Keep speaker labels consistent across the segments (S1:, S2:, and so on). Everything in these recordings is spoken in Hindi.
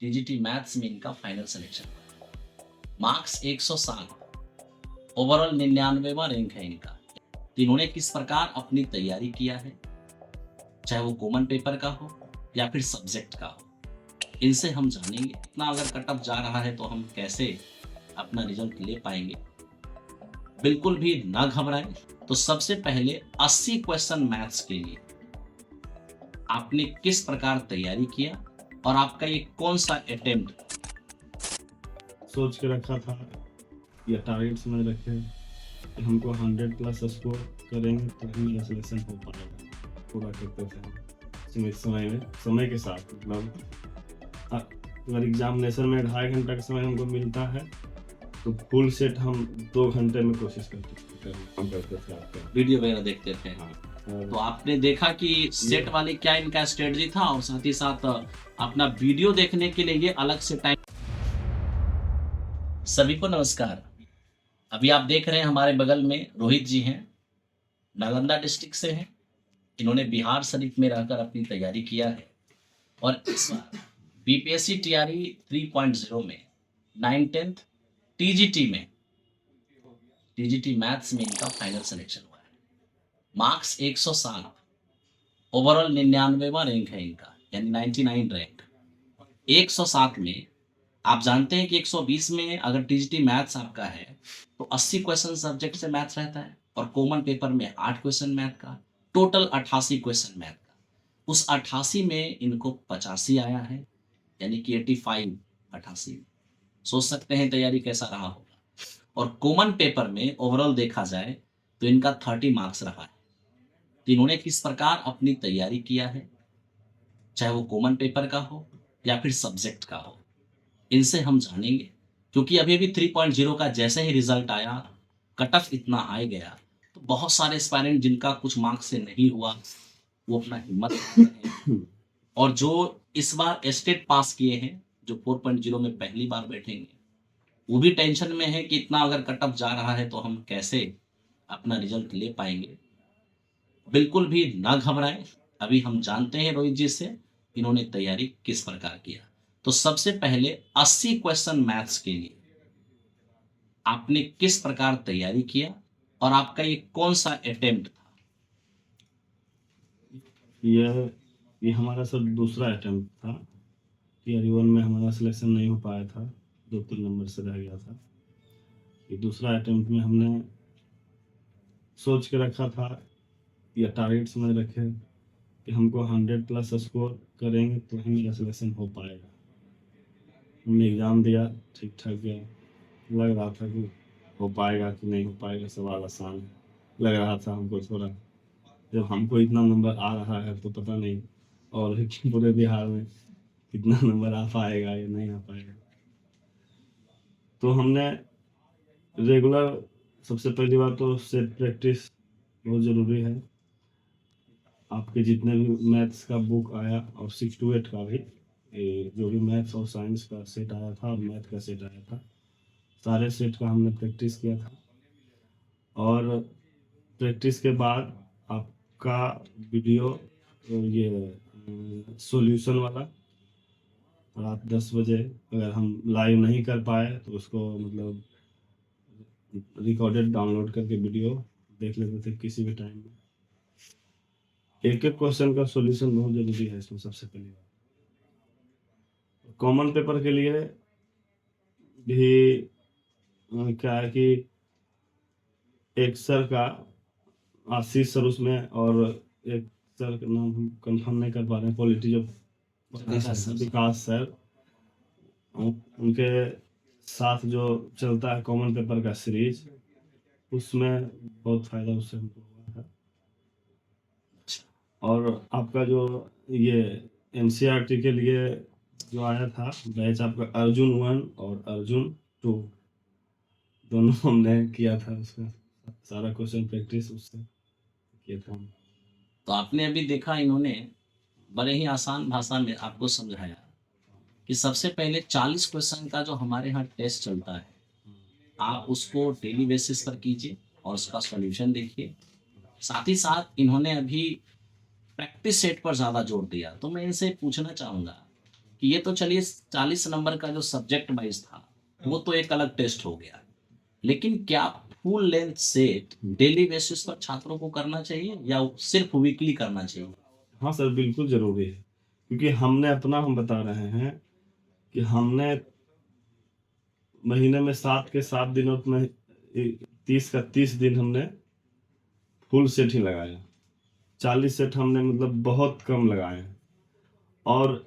S1: टीजीटी मैथ्स में इनका फाइनल सिलेक्शन हुआ है। मार्क्स 160, ओवरऑल 99वां रैंक है इनका। तो इन्होंने किस प्रकार अपनी तैयारी किया है, चाहे वो कॉमन पेपर का हो या फिर सब्जेक्ट का हो, इनसे हम जानेंगे। इतना अगर कट ऑफ जा रहा है तो हम कैसे अपना रिजल्ट ले पाएंगे। बिल्कुल भी ना घबराएं। तो सबसे पहले 80 क्वेश्चन मैथ्स के लिए आपने किस प्रकार तैयारी किया और आपका ये कौन सा अटेम्प्ट?
S2: सोच के रखा था या टारगेट समझ रखे कि हमको 100 प्लस स्कोर करेंगे तो ही मेरा सिलेक्शन हो पाएगा। पूरा करते थे हम सीमित समय में, समय के साथ। मतलब अगर एग्जामिनेशन में 2.5 घंटा का समय हमको मिलता है तो फुल सेट हम 2 घंटे में कोशिश करते थे आपका
S1: वीडियो वगैरह देखते थे।
S2: हाँ।
S1: तो आपने देखा कि सेट वाले क्या इनका स्ट्रेटजी था और साथ ही साथ अपना वीडियो देखने के लिए ये अलग से टाइम। सभी को नमस्कार। अभी आप देख रहे हैं हमारे बगल में रोहित जी हैं, नालंदा डिस्ट्रिक्ट से हैं। इन्होंने बिहार शरीफ में रहकर अपनी तैयारी किया है और इस बार बीपीएससी टीआरई 3.0 में 9th टीजीटी में टीजीटी मैथ्स में इनका फाइनल सिलेक्शन हुआ है। मार्क्स 160, ओवरऑल 99वां रैंक है इनका, यानी 99 रैंक। 107 में आप जानते हैं कि 120 में अगर टीजीटी मैथ्स आपका है तो 80 क्वेश्चन सब्जेक्ट से मैथ्स रहता है और कॉमन पेपर में 8 क्वेश्चन मैथ का, टोटल 88 क्वेश्चन मैथ का। उस 88 में इनको 85 आया है, यानी कि 85 88। सोच सकते हैं तैयारी कैसा रहा होगा। और कॉमन पेपर में ओवरऑल देखा जाए तो इनका 30 मार्क्स रहा है। तो इन्होंने किस प्रकार अपनी तैयारी किया है, चाहे वो कॉमन पेपर का हो या फिर सब्जेक्ट का हो, इनसे हम जानेंगे। क्योंकि अभी अभी 3.0 का जैसे ही रिजल्ट आया, कट ऑफ इतना हाई गया, तो बहुत सारे एस्पायरेंट जिनका कुछ मार्क्स से नहीं हुआ वो अपना हिम्मत कर रहे हैं। और जो इस बार स्टेट पास किए हैं, जो 4.0 में पहली बार बैठेंगे, वो भी टेंशन में है कि इतना अगर कट ऑफ जा रहा है तो हम कैसे अपना रिजल्ट ले पाएंगे। बिल्कुल भी ना घबराएं। अभी हम जानते हैं रोहित जी से इन्होंने तैयारी किस प्रकार किया। तो सबसे पहले 80 क्वेश्चन मैथ्स के लिए आपने किस प्रकार तैयारी किया और आपका ये कौन सा अटेम्प्ट था?
S2: ये हमारा सर दूसरा अटेम्प्ट था। टीआरई 1 में हमारा सिलेक्शन नहीं हो पाया था, 2-3 नंबर से रह गया था। ये दूसरा अटेम्प्ट में हमने सोच के रखा था या टारगेट समझ रखे कि हमको 100 प्लस स्कोर करेंगे तो ही मेरा सिलेक्शन हो पाएगा। हमने एग्ज़ाम दिया, ठीक ठाक गया। लग रहा था कि हो पाएगा कि नहीं हो पाएगा, सवाल आसान लग रहा था हमको थोड़ा। जब हमको इतना नंबर आ रहा है तो पता नहीं और पूरे बिहार में कितना नंबर आ पाएगा या नहीं आ पाएगा। तो हमने रेगुलर, सबसे पहली बात तो सेट प्रैक्टिस बहुत ज़रूरी है। आपके जितने भी मैथ्स का बुक आया और 6 to 8 का भी, जो भी मैथ्स और साइंस का सेट आया था और मैथ का सेट आया था, सारे सेट का हमने प्रैक्टिस किया था। और प्रैक्टिस के बाद आपका वीडियो ये सॉल्यूशन वाला रात 10 बजे, अगर हम लाइव नहीं कर पाए तो उसको मतलब रिकॉर्डेड डाउनलोड करके वीडियो देख लेते थे किसी भी टाइम में। एक एक क्वेश्चन का सॉल्यूशन बहुत ज़रूरी है इसमें। सबसे पहली बात, कॉमन पेपर के लिए भी क्या है कि एक सर का, आशीष सर उसमें, और एक सर का नाम हम कंफर्म नहीं कर पा रहे हैं, पॉलिटी जो विकास सर, उनके साथ जो चलता है कॉमन पेपर का सीरीज, उसमें बहुत फायदा उससे हमको हुआ था। और आपका जो ये एनसीईआरटी के लिए जो आया था बैच, आपका अर्जुन 1 और अर्जुन 2 दोनों हमने किया था। उसका सारा क्वेश्चन प्रैक्टिस उससे किया था हम।
S1: तो आपने अभी देखा इन्होंने बड़े ही आसान भाषा में आपको समझाया कि सबसे पहले 40 क्वेश्चन का जो हमारे यहाँ टेस्ट चलता है, आप उसको डेली बेसिस पर कीजिए और उसका सॉल्यूशन देखिए। साथ ही साथ इन्होंने अभी प्रैक्टिस सेट पर ज़्यादा जोर दिया। तो मैं इनसे पूछना चाहूँगा कि ये तो चलिए 40 नंबर का जो सब्जेक्ट वाइज था वो तो एक अलग टेस्ट हो गया, लेकिन क्या full length set daily basis पर छात्रों को करना चाहिए या सिर्फ वीकली करना चाहिए?
S2: हाँ सर, बिल्कुल ज़रूरी है, क्योंकि हमने अपना हम बता रहे हैं कि हमने महीने में 7 के 7 दिनों में 30 का 30 दिन हमने फुल सेट ही लगाया। 40 सेट हमने मतलब बहुत कम लगाए। और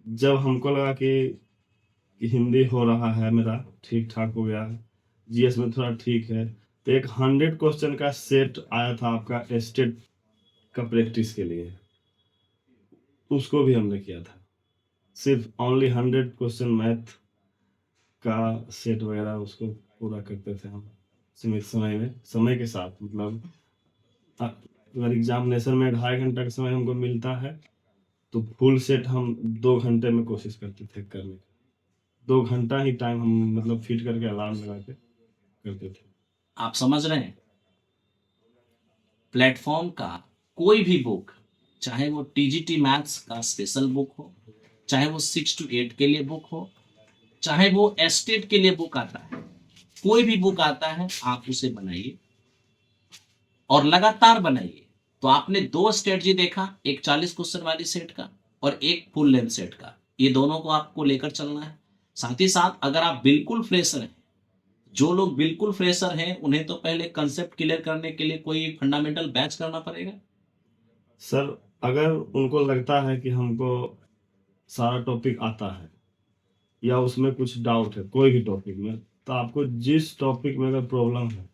S2: जब हमको लगा कि हिंदी हो रहा है मेरा ठीक ठाक हो गया है, जीएस में थोड़ा ठीक है, तो एक 100 क्वेश्चन का सेट आया था आपका स्टेट का प्रैक्टिस के लिए, उसको भी हमने किया था। सिर्फ ओनली 100 क्वेश्चन मैथ का सेट वगैरह उसको पूरा करते थे हम सीमित समय में, समय के साथ। मतलब अगर एग्जामिनेशन में 2.5 घंटा का समय हमको मिलता है तो फुल सेट हम 2 घंटे में कोशिश करते थे करने की। 2 घंटा ही टाइम हम मतलब फिट करके अलार्म लगा के करते थे।
S1: आप समझ रहे हैं, प्लेटफॉर्म का कोई भी बुक, चाहे वो टीजीटी मैथ्स का स्पेशल बुक हो, चाहे वो 6 to 8 के लिए बुक हो, चाहे वो एस्टेट के लिए बुक आता है, कोई भी बुक आता है आप उसे बनाइए और लगातार बनाइए। तो आपने 2 स्ट्रेटजी देखा, एक 40 क्वेश्चन वाली सेट का और एक फुल लेंथ सेट का, ये दोनों को आपको लेकर चलना है। साथ ही साथ अगर आप बिल्कुल फ्रेशर हैं, जो लोग बिल्कुल फ्रेशर हैं उन्हें तो पहले कंसेप्ट क्लियर करने के लिए कोई फंडामेंटल बैच करना पड़ेगा।
S2: सर अगर उनको लगता है कि हमको सारा टॉपिक आता है या उसमें कुछ डाउट है कोई भी टॉपिक में, तो आपको जिस टॉपिक में अगर प्रॉब्लम है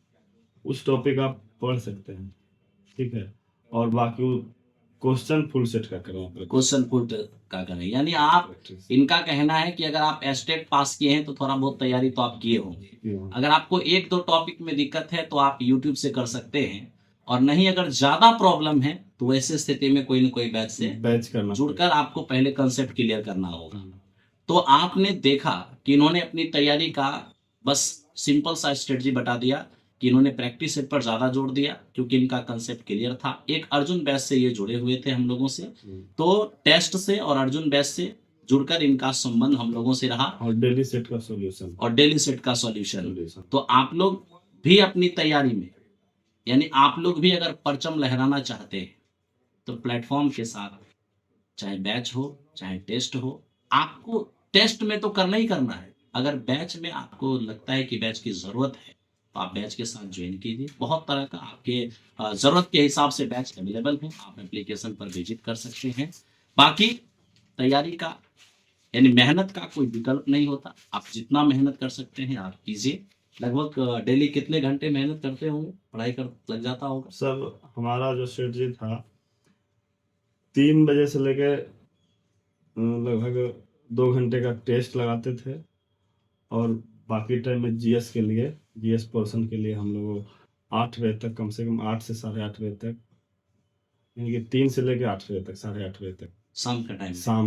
S2: उस टॉपिक आप पढ़ सकते हैं, ठीक है। और बाकी क्वेश्चन फुल सेट का करना पड़ेगा।
S1: क्वेश्चन फुल का करें, यानी आप, इनका कहना है कि अगर आप एस्टेट पास किए हैं तो थोड़ा बहुत तैयारी तो आप किए होंगे। अगर आपको 1-2 टॉपिक में दिक्कत है तो आप यूट्यूब से कर सकते हैं, और नहीं अगर ज्यादा प्रॉब्लम है तो वैसे स्थिति में कोई ना कोई बैच से
S2: करना
S1: जुड़कर आपको पहले कंसेप्ट क्लियर करना होगा। तो आपने देखा कि इन्होंने अपनी तैयारी का बस सिंपल सा स्ट्रेटजी बता दिया कि इन्होंने प्रैक्टिस सेट पर ज्यादा जोर दिया क्योंकि इनका कंसेप्ट क्लियर था। एक अर्जुन बैच से ये जुड़े हुए थे हम लोगों से, तो टेस्ट से और अर्जुन बैच से जुड़कर इनका संबंध हम लोगों से रहा,
S2: और डेली सेट का सॉल्यूशन।
S1: तो आप लोग भी अपनी तैयारी में, यानी आप लोग भी अगर परचम लहराना चाहते हैं तो प्लेटफॉर्म के साथ, चाहे बैच हो चाहे टेस्ट हो, आपको टेस्ट में तो करना ही करना है। अगर बैच में आपको लगता है कि बैच की जरूरत है तो आप बैच के साथ ज्वाइन कीजिए। बहुत तरह का आपके जरूरत के हिसाब से बैच अवेलेबल है, आप एप्लीकेशन पर विजिट कर सकते हैं। बाकी तैयारी का यानी मेहनत का कोई विकल्प नहीं होता, आप जितना मेहनत कर सकते हैं आप कीजिए। लगभग डेली कितने घंटे मेहनत करते होंगे, पढ़ाई कर लग जाता होगा?
S2: सर हमारा जो स्ट्रेटजी था 3 बजे से लेके लगभग 2 घंटे का टेस्ट लगाते थे, और बाकी टाइम में जीएस पोर्शन के लिए हम लोग 8 बजे तक, कम से कम 8 से 8:30 बजे तक, यानी कि 3 से लेके 8 बजे तक, 8:30 बजे तक शाम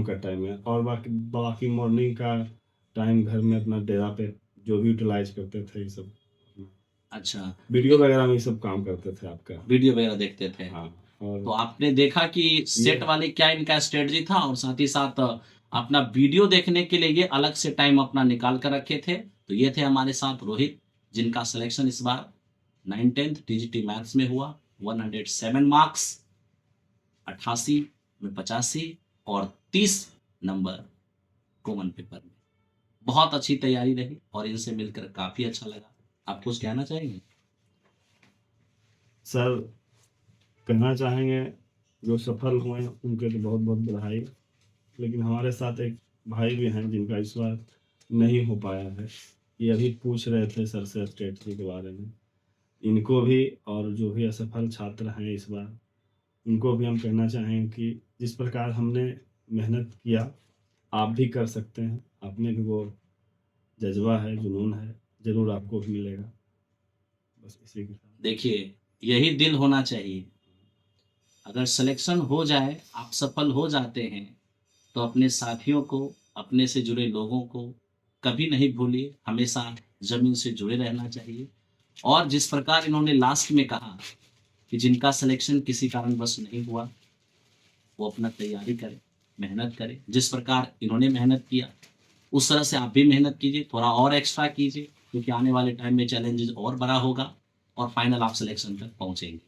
S2: का टाइम है। और बाकी मॉर्निंग का टाइम घर में अपना डेरा पे जो भी यूटिलाइज करते थे ये सब।
S1: अच्छा,
S2: वीडियो वगैरह में ये सब काम करते थे, आपका
S1: वीडियो वगैरह देखते थे।
S2: हाँ। और
S1: तो आपने देखा कि सेट वाले क्या इनका स्ट्रेटजी था, और साथ ही साथ अपना वीडियो देखने के लिए ये अलग से टाइम अपना निकाल कर रखे थे। तो ये थे हमारे साथ रोहित, जिनका सिलेक्शन इस बार 9th टीजीटी मैथ्स में हुआ। 107 मार्क्स, 88 में 85 और 30 नंबर कॉमन पेपर में। बहुत अच्छी तैयारी रही और इनसे मिलकर काफी अच्छा लगा। आप कुछ कहना चाहेंगे?
S2: सर कहना चाहेंगे जो सफल हुए हैं उनके लिए बहुत बहुत बधाई, लेकिन हमारे साथ एक भाई भी हैं जिनका इस बार नहीं हो पाया है। ये अभी पूछ रहे थे सर से स्ट्रेटजी के बारे में। इनको भी और जो भी असफल छात्र हैं इस बार, उनको भी हम कहना चाहेंगे कि जिस प्रकार हमने मेहनत किया आप भी कर सकते हैं। आप में भी वो जज्बा है, जुनून है, ज़रूर आपको भी मिलेगा। बस इसी के साथ
S1: देखिए, यही दिल होना चाहिए। अगर सिलेक्शन हो जाए, आप सफल हो जाते हैं, तो अपने साथियों को, अपने से जुड़े लोगों को कभी नहीं भूलिए, हमेशा ज़मीन से जुड़े रहना चाहिए। और जिस प्रकार इन्होंने लास्ट में कहा कि जिनका सिलेक्शन किसी कारणवश नहीं हुआ वो अपना तैयारी करें, मेहनत करें, जिस प्रकार इन्होंने मेहनत किया उस तरह से आप भी मेहनत कीजिए, थोड़ा और एक्स्ट्रा कीजिए, क्योंकि आने वाले टाइम में चैलेंजेस और बड़ा होगा और फाइनल आप सिलेक्शन तक पहुंचेंगे।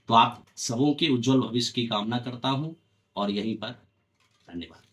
S1: तो आप सबों की उज्जवल भविष्य की कामना करता हूं और यहीं पर धन्यवाद।